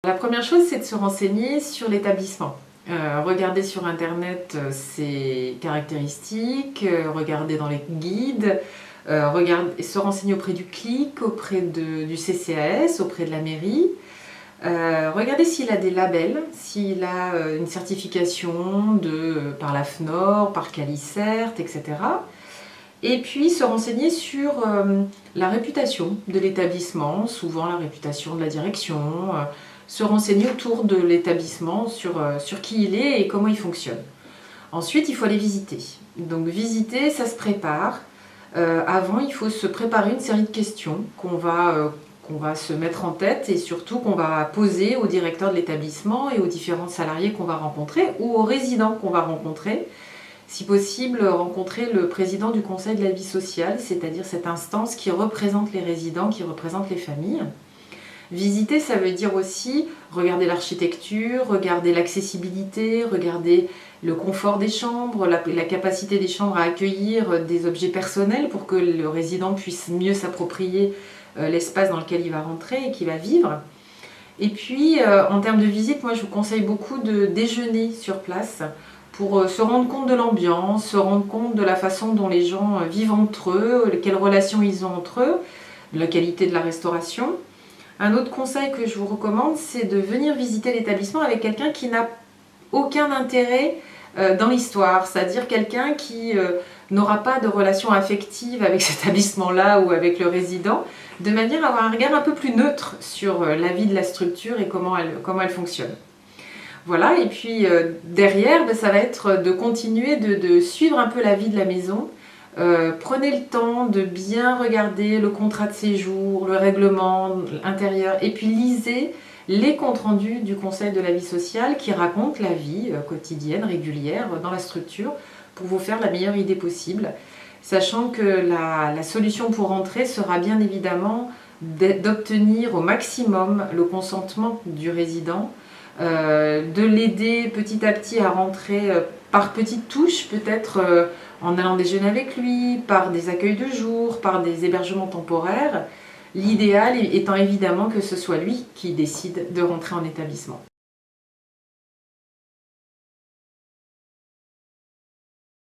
La première chose, c'est de se renseigner sur l'établissement. Regarder sur internet ses caractéristiques, regarder dans les guides, se renseigner auprès du CLIC, auprès du CCAS, auprès de la mairie. Regarder s'il a des labels, s'il a une certification par la FNOR, par CALICERT, etc. Et puis se renseigner sur la réputation de l'établissement, souvent la réputation de la direction, se renseigner autour de l'établissement sur qui il est et comment il fonctionne. Ensuite, il faut aller visiter. Donc visiter, ça se prépare. Avant, il faut se préparer une série de questions qu'on va se mettre en tête et surtout qu'on va poser au directeur de l'établissement et aux différents salariés qu'on va rencontrer ou aux résidents qu'on va rencontrer. Si possible, rencontrer le président du conseil de la vie sociale, c'est-à-dire cette instance qui représente les résidents, qui représente les familles. Visiter, ça veut dire aussi regarder l'architecture, regarder l'accessibilité, regarder le confort des chambres, la capacité des chambres à accueillir des objets personnels pour que le résident puisse mieux s'approprier l'espace dans lequel il va rentrer et qu'il va vivre. Et puis, en termes de visite, moi je vous conseille beaucoup de déjeuner sur place pour se rendre compte de l'ambiance, se rendre compte de la façon dont les gens vivent entre eux, quelles relations ils ont entre eux, la qualité de la restauration. Un autre conseil que je vous recommande, c'est de venir visiter l'établissement avec quelqu'un qui n'a aucun intérêt dans l'histoire, c'est-à-dire quelqu'un qui n'aura pas de relation affective avec cet établissement-là ou avec le résident, de manière à avoir un regard un peu plus neutre sur la vie de la structure et comment elle fonctionne. Voilà, et puis derrière, ça va être de continuer de suivre un peu la vie de la maison. Prenez le temps de bien regarder le contrat de séjour, le règlement intérieur, et puis lisez les comptes rendus du conseil de la vie sociale qui racontent la vie quotidienne, régulière dans la structure pour vous faire la meilleure idée possible, sachant que la solution pour rentrer sera bien évidemment d'obtenir au maximum le consentement du résident, de l'aider petit à petit à rentrer par petites touches, peut-être en allant déjeuner avec lui, par des accueils de jour, par des hébergements temporaires. L'idéal étant évidemment que ce soit lui qui décide de rentrer en établissement.